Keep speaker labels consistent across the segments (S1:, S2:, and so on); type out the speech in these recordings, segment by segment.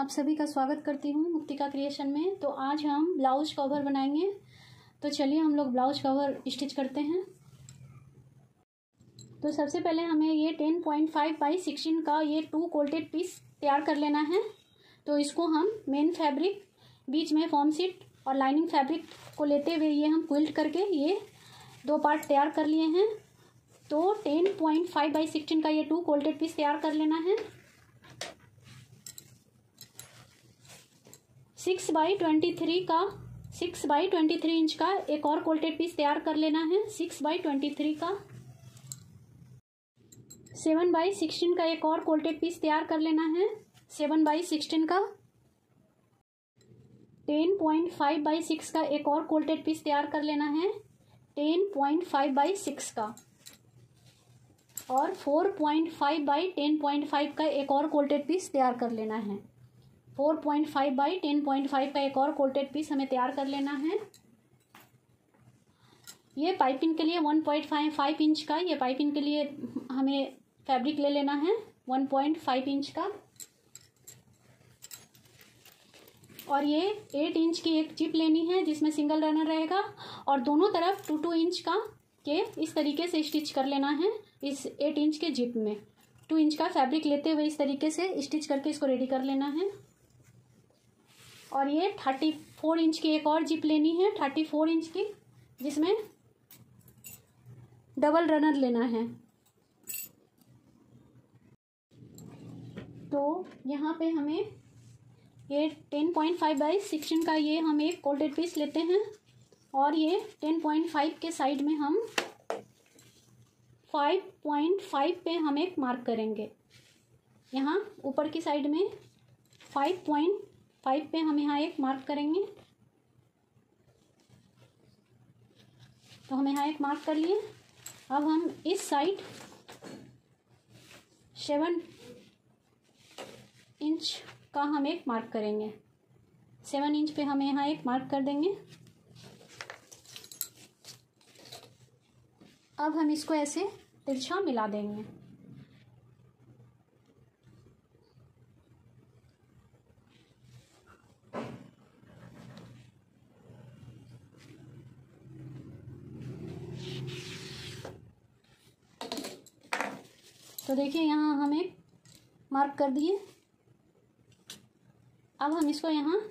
S1: आप सभी का स्वागत करती हूँ मुक्तिका क्रिएशन में। तो आज हम ब्लाउज कवर बनाएंगे। तो चलिए हम लोग ब्लाउज कवर स्टिच करते हैं। तो सबसे पहले हमें ये 10.5 बाई 16 का ये 2 कोल्टेड पीस तैयार कर लेना है। तो इसको हम मेन फैब्रिक, बीच में फॉर्म शीट और लाइनिंग फैब्रिक को लेते हुए ये हम क्विल्ट करके ये 2 पार्ट तैयार कर लिए हैं। तो 10.5 बाई 16 का ये 2 कोल्टेड पीस तैयार कर लेना है। 6 बाई 23 इंच का एक और कोल्टेड पीस तैयार कर लेना है। 6 बाई 23 का 7 बाई 16 का एक और कोल्टेड पीस तैयार कर लेना है। 7 बाई 16 का 10.5 बाई 6 का एक और कोल्टेड पीस तैयार कर लेना है। 10.5 बाई 6 का और 4.5 बाई 10.5 का एक और कोल्टेड पीस तैयार कर लेना है। 4.5 बाई 10.5 का एक और कोल्टेड पीस हमें तैयार कर लेना है। ये पाइपिंग के लिए 1.5 इंच का, ये पाइपिंग के लिए हमें फैब्रिक ले लेना है 1.5 इंच का। और ये 8 इंच की एक चिप लेनी है जिसमें सिंगल रनर रहेगा और दोनों तरफ 2 इंच का के इस तरीके से स्टिच कर लेना है। इस 8 इंच के जिप में 2 इंच का फैब्रिक लेते हुए इस तरीके से स्टिच करके इसको रेडी कर लेना है। और ये 34 इंच की एक और जिप लेनी है, 34 इंच की, जिसमें डबल रनर लेना है। तो यहाँ पे हमें ये 10.5 बाई 16 का ये हम एक कोल्टेड पीस लेते हैं और ये 10.5 के साइड में हम 5.5 पे हम एक मार्क करेंगे। यहाँ ऊपर की साइड में 5.5 पे हम यहाँ एक मार्क करेंगे। तो हम यहाँ एक मार्क कर लिए। अब हम इस साइड 7 इंच का हम एक मार्क करेंगे। 7 इंच पे हम यहाँ एक मार्क कर देंगे। अब हम इसको ऐसे तिरछा मिला देंगे। तो देखिए यहाँ हम एक मार्क कर दिए। अब हम इसको यहाँ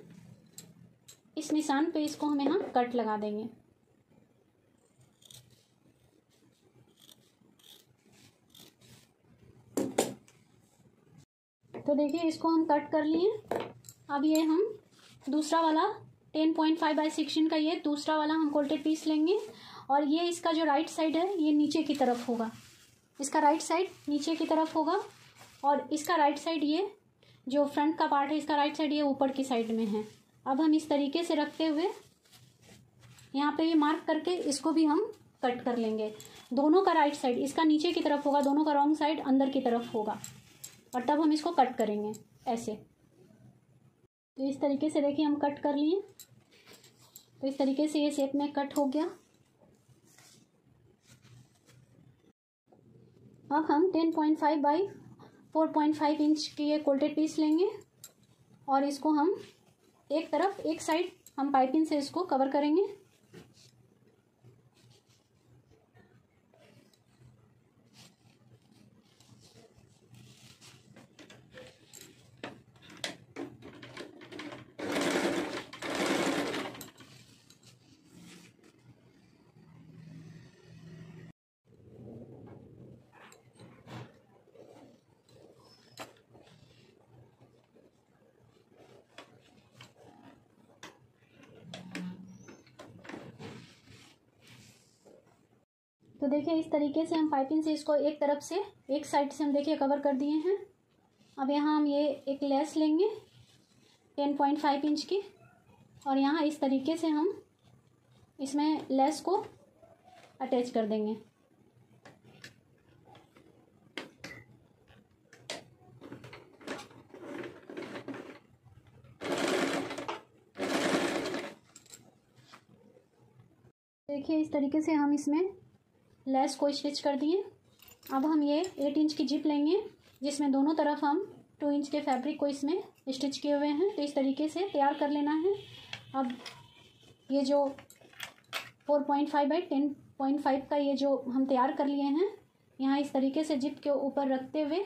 S1: इस निशान पे इसको हम यहाँ कट लगा देंगे। तो देखिए इसको हम कट कर लिए। अब ये हम दूसरा वाला 10.5 बाई 16 का ये दूसरा वाला हम कोल्टेड पीस लेंगे और ये इसका जो राइट साइड है ये नीचे की तरफ होगा। इसका राइट साइड नीचे की तरफ होगा और इसका राइट साइड, ये जो फ्रंट का पार्ट है इसका राइट साइड ये ऊपर की साइड में है। अब हम इस तरीके से रखते हुए यहाँ पे ये मार्क करके इसको भी हम कट कर लेंगे। दोनों का राइट साइड इसका नीचे की तरफ होगा, दोनों का रॉन्ग साइड अंदर की तरफ होगा और तब हम इसको कट करेंगे ऐसे। तो इस तरीके से देखिए हम कट कर लिए। तो इस तरीके से ये शेप में कट हो गया। अब हम 10.5 बाई 4.5 इंच की ये कोल्टेड पीस लेंगे और इसको हम एक तरफ, एक साइड हम पाइपिंग से इसको कवर करेंगे। तो देखिए इस तरीके से हम पाइपिंग से इसको एक तरफ से, एक साइड से हम देखिए कवर कर दिए हैं। अब यहाँ हम ये एक लेस लेंगे 10.5 इंच की और यहाँ इस तरीके से हम इसमें लेस को अटैच कर देंगे। देखिए इस तरीके से हम इसमें लेस को स्टिच कर दिए। अब हम ये 8 इंच की जिप लेंगे जिसमें दोनों तरफ हम 2 इंच के फैब्रिक को इसमें स्टिच किए हुए हैं। तो इस तरीके से तैयार कर लेना है। अब ये जो 4.5 बाई 10.5 का ये जो हम तैयार कर लिए हैं, यहाँ इस तरीके से जिप के ऊपर रखते हुए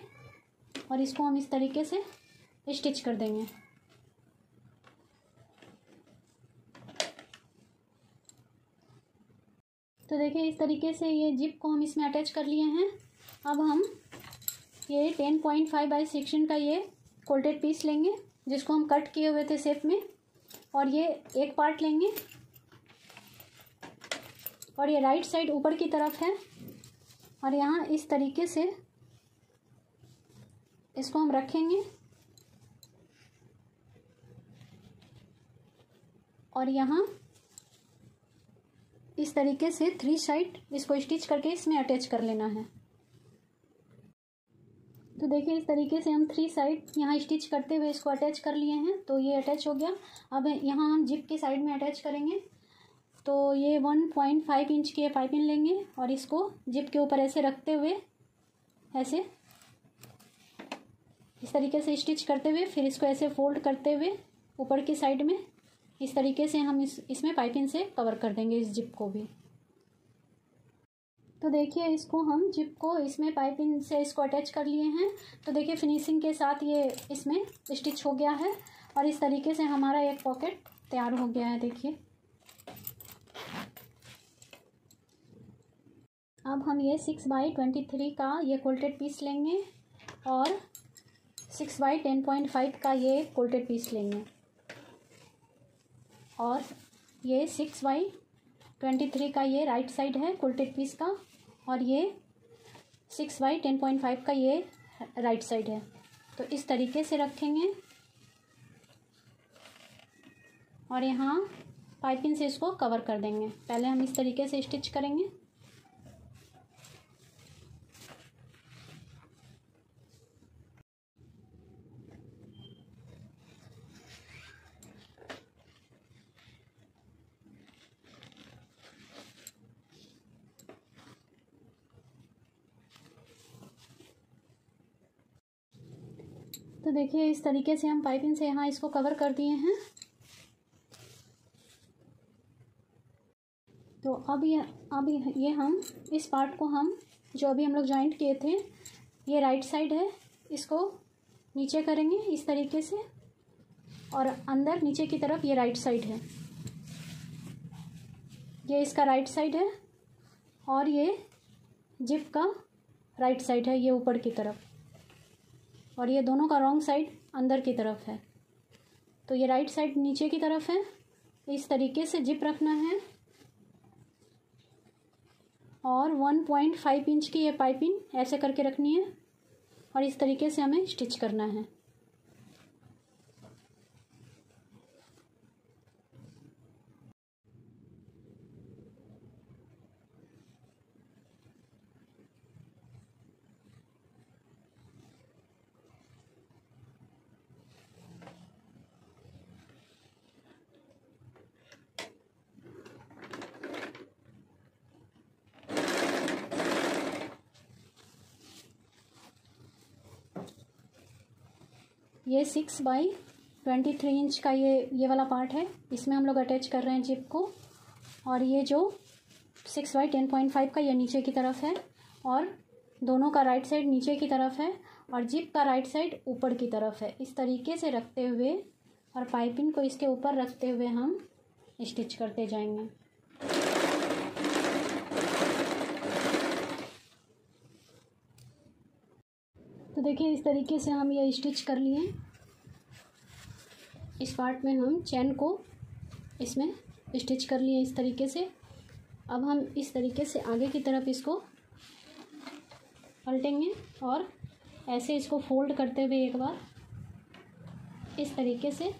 S1: और इसको हम इस तरीके से स्टिच कर देंगे। तो देखिए इस तरीके से ये जिप को हम इसमें अटैच कर लिए हैं। अब हम ये 10.5 बाई 16 का ये फोल्डेड पीस लेंगे जिसको हम कट किए हुए थे शेप में, और ये एक पार्ट लेंगे और ये राइट साइड ऊपर की तरफ है और यहाँ इस तरीके से इसको हम रखेंगे और यहाँ इस तरीके से 3 साइड इसको स्टिच करके इसमें अटैच कर लेना है। तो देखिए इस तरीके से हम 3 साइड यहाँ स्टिच करते हुए इसको अटैच कर लिए हैं। तो ये अटैच हो गया। अब यहाँ हम जिप की साइड में अटैच करेंगे। तो ये 1.5 इंच की पाइपिंग लेंगे और इसको जिप के ऊपर ऐसे रखते हुए ऐसे इस तरीके से स्टिच करते हुए फिर इसको ऐसे फोल्ड करते हुए ऊपर की साइड में इस तरीके से हम इसमें पाइपिंग से कवर कर देंगे इस जिप को भी। तो देखिए इसको हम जिप को इसमें पाइपिंग से इसको अटैच कर लिए हैं। तो देखिए फिनिशिंग के साथ ये इसमें स्टिच हो गया है और इस तरीके से हमारा एक पॉकेट तैयार हो गया है। देखिए अब हम ये 6 बाई 23 का ये कोल्टेड पीस लेंगे और 6 बाई 10.5 का ये कोल्टेड पीस लेंगे और ये 6 बाई 23 का ये राइट साइड है कोल्टेड पीस का और ये 6 बाई 10.5 का ये राइट साइड है। तो इस तरीके से रखेंगे और यहाँ पाइपिंग से इसको कवर कर देंगे। पहले हम इस तरीके से स्टिच करेंगे। तो देखिए इस तरीके से हम पाइपिंग से यहाँ इसको कवर कर दिए हैं। तो अब ये हम इस पार्ट को हम जो अभी हम लोग जॉइंट किए थे, ये राइट साइड है, इसको नीचे करेंगे इस तरीके से और अंदर नीचे की तरफ ये राइट साइड है, ये इसका राइट साइड है और ये जिप का राइट साइड है, ये ऊपर की तरफ, और ये दोनों का रॉन्ग साइड अंदर की तरफ है। तो ये राइट साइड नीचे की तरफ है। इस तरीके से जिप रखना है और 1.5 इंच की ये पाइपिंग ऐसे करके रखनी है और इस तरीके से हमें स्टिच करना है। ये 6 बाई 23 इंच का ये वाला पार्ट है, इसमें हम लोग अटैच कर रहे हैं जिप को। और ये जो 6 बाई 10.5 का ये नीचे की तरफ है और दोनों का राइट साइड नीचे की तरफ है और जिप का राइट साइड ऊपर की तरफ है। इस तरीके से रखते हुए और पाइपिंग को इसके ऊपर रखते हुए हम स्टिच करते जाएंगे। तो देखिए इस तरीके से हम ये स्टिच कर लिए। इस पार्ट में हम चैन को इसमें स्टिच कर लिए इस तरीके से। अब हम इस तरीके से आगे की तरफ इसको पलटेंगे और ऐसे इसको फोल्ड करते हुए एक बार इस तरीके से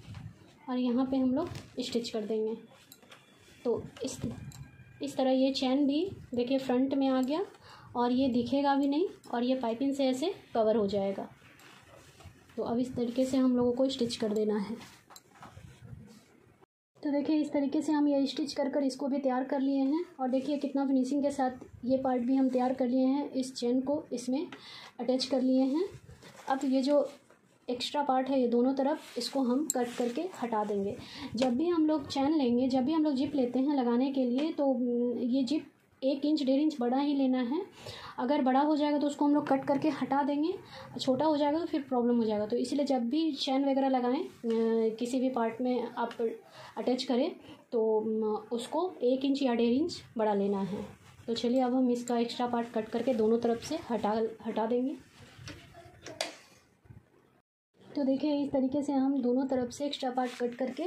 S1: और यहाँ पे हम लोग स्टिच कर देंगे। तो इस तरह ये चैन भी देखिए फ्रंट में आ गया और ये दिखेगा भी नहीं और ये पाइपिंग से ऐसे कवर हो जाएगा। तो अब इस तरीके से हम लोगों को स्टिच कर देना है। तो देखिए इस तरीके से हम ये स्टिच कर इसको भी तैयार कर लिए हैं और देखिए कितना फिनिशिंग के साथ ये पार्ट भी हम तैयार कर लिए हैं। इस चेन को इसमें अटैच कर लिए हैं। अब ये जो एक्स्ट्रा पार्ट है ये दोनों तरफ, इसको हम कट करके हटा देंगे। जब भी हम लोग चैन लेंगे, जब भी हम लोग जिप लेते हैं लगाने के लिए, तो ये जिप 1 इंच 1.5 इंच बड़ा ही लेना है। अगर बड़ा हो जाएगा तो उसको हम लोग कट करके हटा देंगे, छोटा हो जाएगा तो फिर प्रॉब्लम हो जाएगा। तो इसलिए जब भी चैन वगैरह लगाएं, किसी भी पार्ट में आप अटैच करें, तो उसको 1 इंच या 1.5 इंच बड़ा लेना है। तो चलिए अब हम इसका एक्स्ट्रा पार्ट कट करके दोनों तरफ से हटा देंगे। तो देखिए इस तरीके से हम दोनों तरफ से एक्स्ट्रा पार्ट कट करके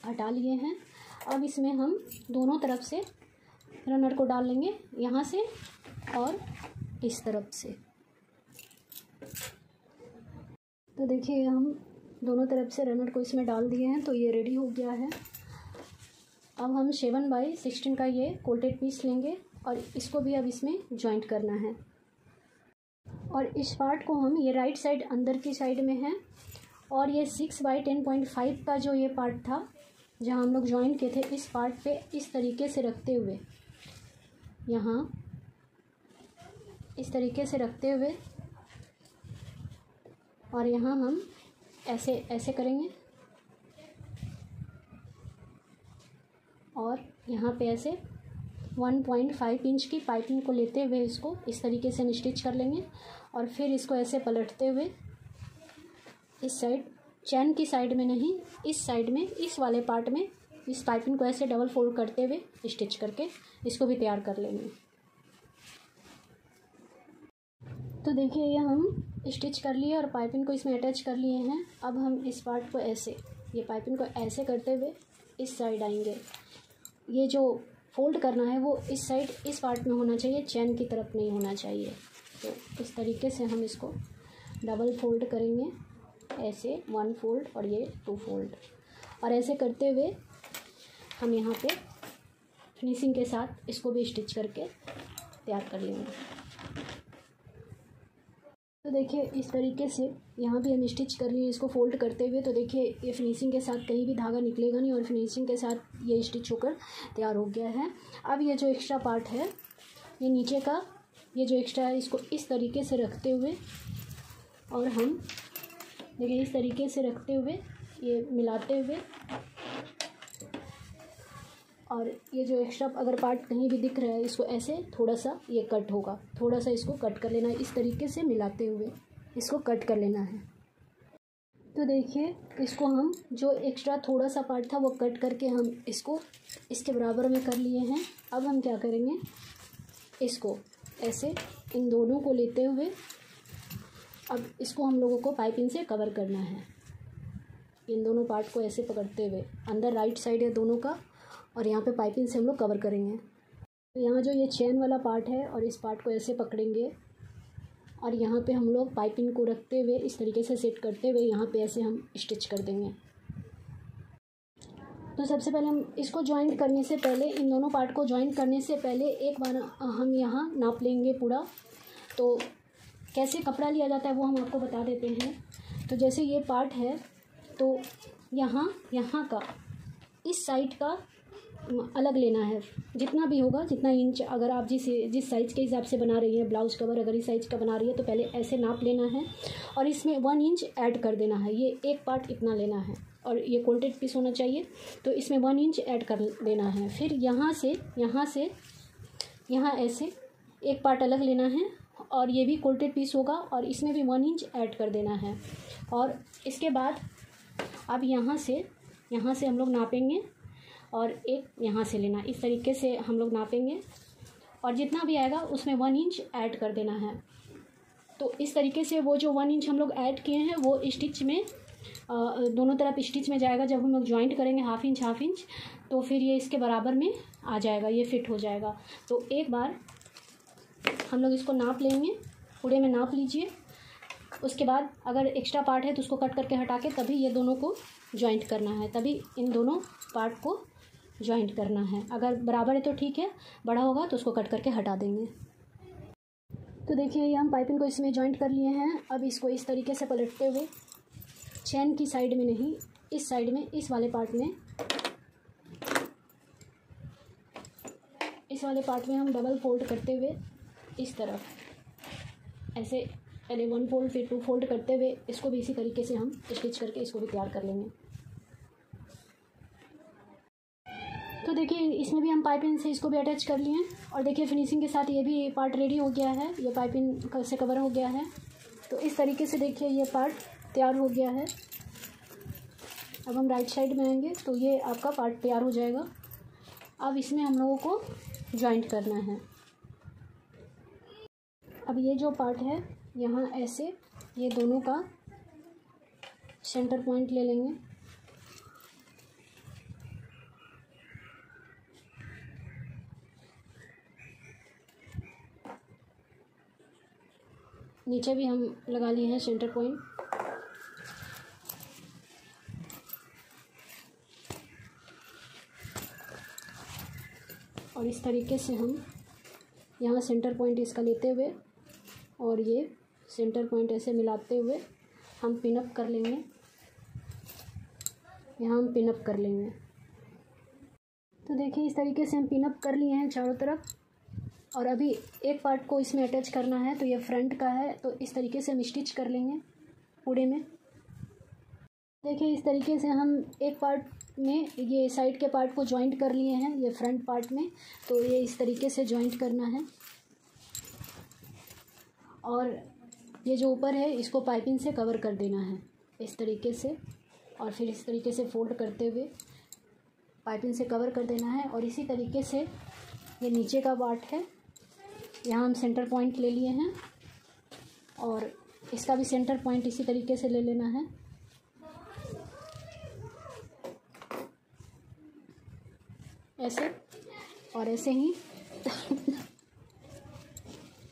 S1: हटा लिए हैं। अब इसमें हम दोनों तरफ से रनर को डाल लेंगे, यहाँ से और इस तरफ से। तो देखिए हम दोनों तरफ से रनर को इसमें डाल दिए हैं, तो ये रेडी हो गया है। अब हम 7/16 का ये कोल्टेड पीस लेंगे और इसको भी अब इसमें जॉइंट करना है। और इस पार्ट को हम, ये राइट साइड अंदर की साइड में है, और ये 6/10.5 का जो ये पार्ट था जहाँ हम लोग जॉइंट किए थे, इस पार्ट पे इस तरीके से रखते हुए, यहाँ इस तरीके से रखते हुए, और यहाँ हम ऐसे ऐसे करेंगे और यहाँ पे ऐसे 1.5 इंच की पाइपिंग को लेते हुए इसको इस तरीके से स्टिच कर लेंगे। और फिर इसको ऐसे पलटते हुए इस साइड, चैन की साइड में नहीं, इस साइड में, इस वाले पार्ट में इस पाइपिंग को ऐसे डबल फोल्ड करते हुए स्टिच करके इसको भी तैयार कर लेंगे। तो देखिए ये हम स्टिच कर लिए और पाइपिंग को इसमें अटैच कर लिए हैं। अब हम इस पार्ट को ऐसे, ये पाइपिंग को ऐसे करते हुए इस साइड आएंगे। ये जो फोल्ड करना है वो इस साइड, इस पार्ट में होना चाहिए, चैन की तरफ नहीं होना चाहिए। तो इस तरीके से हम इसको डबल फोल्ड करेंगे, ऐसे 1 फोल्ड और ये 2 फोल्ड, और ऐसे करते हुए हम यहाँ पे फिनिशिंग के साथ इसको भी स्टिच करके तैयार कर लेंगे। तो देखिए इस तरीके से यहाँ भी हम स्टिच कर लिए इसको फोल्ड करते हुए। तो देखिए ये फिनिशिंग के साथ कहीं भी धागा निकलेगा नहीं और फिनिशिंग के साथ ये स्टिच होकर तैयार हो गया है। अब ये जो एक्स्ट्रा पार्ट है, ये नीचे का ये जो एक्स्ट्रा है, इसको इस तरीके से रखते हुए, और हम देखिए इस तरीके से रखते हुए ये मिलाते हुए, और ये जो एक्स्ट्रा अगर पार्ट कहीं भी दिख रहा है इसको ऐसे थोड़ा सा ये कट होगा, थोड़ा सा इसको कट कर लेना है, इस तरीके से मिलाते हुए इसको कट कर लेना है। तो देखिए इसको हम जो एक्स्ट्रा थोड़ा सा पार्ट था वो कट करके हम इसको इसके बराबर में कर लिए हैं। अब हम क्या करेंगे, इसको ऐसे इन दोनों को लेते हुए अब इसको हम लोगों को पाइपिंग से कवर करना है। इन दोनों पार्ट को ऐसे पकड़ते हुए, अंदर राइट साइड है दोनों का, और यहाँ पे पाइपिंग से हम लोग कवर करेंगे। तो यहाँ जो ये चेन वाला पार्ट है और इस पार्ट को ऐसे पकड़ेंगे, और यहाँ पे हम लोग पाइपिंग को रखते हुए इस तरीके से सेट करते हुए यहाँ पे ऐसे हम स्टिच कर देंगे। तो सबसे पहले हम इसको ज्वाइंट करने से पहले, इन दोनों पार्ट को ज्वाइंट करने से पहले एक बार हम यहाँ नाप लेंगे पूरा। तो कैसे कपड़ा लिया जाता है वो हम आपको बता देते हैं। तो जैसे ये पार्ट है, तो यहाँ का इस साइड का अलग लेना है, जितना भी होगा, जितना इंच, अगर आप जिस साइज़ के हिसाब से बना रही है ब्लाउज़ कवर, अगर इस साइज़ का बना रही है तो पहले ऐसे नाप लेना है और इसमें 1 इंच ऐड कर देना है। ये एक पार्ट इतना लेना है और ये कोल्टेड पीस होना चाहिए, तो इसमें 1 इंच ऐड कर देना है। फिर यहाँ से यहाँ ऐसे एक पार्ट अलग लेना है और ये भी कोल्टेड पीस होगा और इसमें भी 1 इंच ऐड कर देना है। और इसके बाद अब यहाँ से हम लोग नापेंगे और एक यहाँ से लेना, इस तरीके से हम लोग नापेंगे और जितना भी आएगा उसमें 1 इंच ऐड कर देना है। तो इस तरीके से वो जो 1 इंच हम लोग ऐड किए हैं वो स्टिच में दोनों तरफ स्टिच में जाएगा। जब हम लोग ज्वाइंट करेंगे हाफ इंच, तो फिर ये इसके बराबर में आ जाएगा, ये फिट हो जाएगा। तो एक बार हम लोग इसको नाप लेंगे, पूरे में नाप लीजिए। उसके बाद अगर एक्स्ट्रा पार्ट है तो उसको कट करके हटा के तभी ये दोनों को ज्वाइंट करना है, तभी इन दोनों पार्ट को ज्वाइंट करना है। अगर बराबर है तो ठीक है, बड़ा होगा तो उसको कट करके हटा देंगे। तो देखिए ये हम पाइपिंग को इसमें ज्वाइंट कर लिए हैं। अब इसको इस तरीके से पलटते हुए, चैन की साइड में नहीं, इस साइड में, इस वाले पार्ट में हम डबल फोल्ड करते हुए इस तरफ ऐसे पहले 1 फोल्ड फिर 2 फोल्ड करते हुए इसको भी इसी तरीके से हम स्टिच करके इसको भी तैयार कर लेंगे। तो देखिए इसमें भी हम पाइपिंग से इसको भी अटैच कर लिए और देखिए फिनिशिंग के साथ ये भी पार्ट रेडी हो गया है, ये पाइपिंग से कवर हो गया है। तो इस तरीके से देखिए ये पार्ट तैयार हो गया है। अब हम राइट साइड में आएंगे तो ये आपका पार्ट तैयार हो जाएगा। अब इसमें हम लोगों को जॉइंट करना है। अब ये जो पार्ट है यहाँ ऐसे ये दोनों का सेंटर पॉइंट ले लेंगे। नीचे भी हम लगा लिए हैं सेंटर पॉइंट। और इस तरीके से हम यहाँ सेंटर पॉइंट इसका लेते हुए और ये सेंटर पॉइंट ऐसे मिलाते हुए हम पिन अप कर लेंगे। यहाँ हम पिन अप कर लेंगे। तो देखिए इस तरीके से हम पिन अप कर लिए हैं चारों तरफ। और अभी एक पार्ट को इसमें अटैच करना है, तो ये फ्रंट का है, तो इस तरीके से हम स्टिच कर लेंगे पूरे में। देखिए इस तरीके से हम एक पार्ट में ये साइड के पार्ट को जॉइंट कर लिए हैं, ये फ्रंट पार्ट में, तो ये इस तरीके से जॉइंट करना है। और ये जो ऊपर है इसको पाइपिंग से कवर कर देना है इस तरीके से, और फिर इस तरीके से फोल्ड करते हुए पाइपिंग से कवर कर देना है। और इसी तरीके से ये नीचे का पार्ट है, यहाँ हम सेंटर पॉइंट ले लिए हैं और इसका भी सेंटर पॉइंट इसी तरीके से ले लेना है। ऐसे और ऐसे ही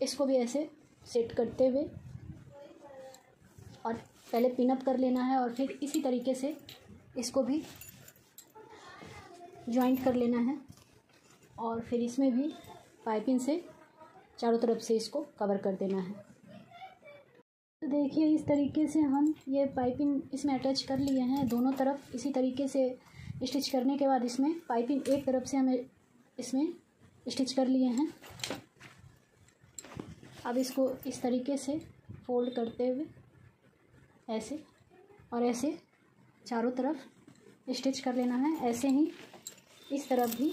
S1: इसको भी ऐसे सेट करते हुए और पहले पिन अप कर लेना है और फिर इसी तरीके से इसको भी जॉइंट कर लेना है। और फिर इसमें भी पाइपिंग से चारों तरफ से इसको कवर कर देना है। तो देखिए इस तरीके से हम ये पाइपिंग इसमें अटैच कर लिए हैं दोनों तरफ। इसी तरीके से स्टिच करने के बाद इसमें पाइपिंग एक तरफ से हमें इसमें स्टिच कर लिए हैं। अब इसको इस तरीके से फोल्ड करते हुए ऐसे और ऐसे चारों तरफ स्टिच कर लेना है। ऐसे ही इस तरफ भी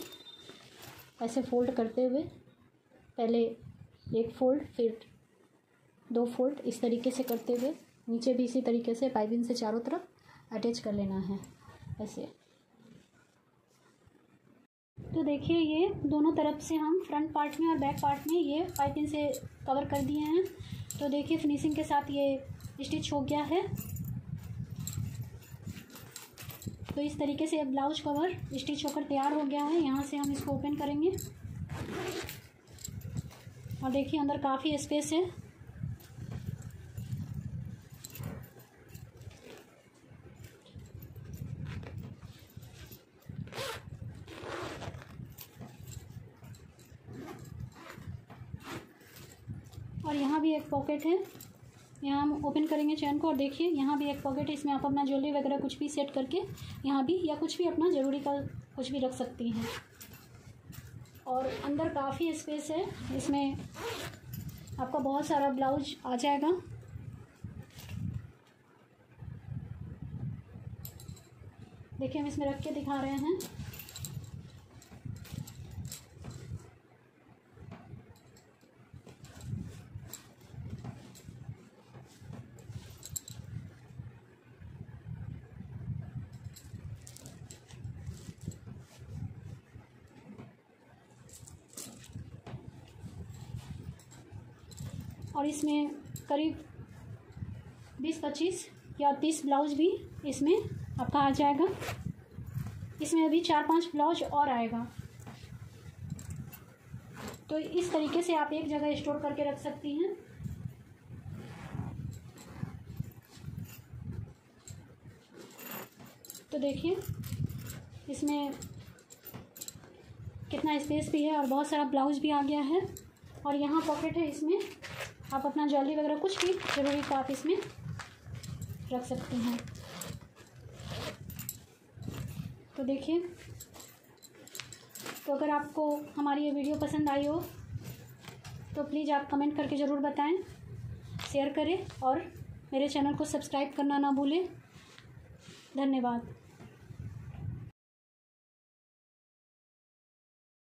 S1: ऐसे फोल्ड करते हुए पहले एक फोल्ड फिर 2 फोल्ड इस तरीके से करते हुए नीचे भी इसी तरीके से पाइपिंग से चारों तरफ अटैच कर लेना है ऐसे। तो देखिए ये दोनों तरफ से हम फ्रंट पार्ट में और बैक पार्ट में ये पाइपिंग से कवर कर दिए हैं। तो देखिए फिनिशिंग के साथ ये स्टिच हो गया है। तो इस तरीके से ब्लाउज कवर स्टिच होकर तैयार हो गया है। यहाँ से हम इसको ओपन करेंगे और देखिए अंदर काफ़ी स्पेस है। और यहाँ भी एक पॉकेट है, यहाँ हम ओपन करेंगे चैन को और देखिए यहाँ भी एक पॉकेट है। इसमें आप अपना ज्वेलरी वगैरह कुछ भी सेट करके यहाँ भी या कुछ भी अपना ज़रूरी का कुछ भी रख सकती हैं। और अंदर काफ़ी स्पेस है, इसमें आपका बहुत सारा ब्लाउज आ जाएगा। देखिए हम इसमें रख के दिखा रहे हैं। और इसमें करीब 20-25 या 30 ब्लाउज भी इसमें आपका आ जाएगा। इसमें अभी 4-5 ब्लाउज और आएगा। तो इस तरीके से आप एक जगह स्टोर करके रख सकती हैं। तो देखिए इसमें कितना स्पेस भी है और बहुत सारा ब्लाउज भी आ गया है। और यहाँ पॉकेट है, इसमें आप अपना ज्वेलरी वगैरह कुछ भी ज़रूरी का आप इसमें रख सकते हैं। तो देखिए, तो अगर आपको हमारी ये वीडियो पसंद आई हो तो प्लीज़ आप कमेंट करके ज़रूर बताएं। शेयर करें और मेरे चैनल को सब्सक्राइब करना ना भूलें। धन्यवाद।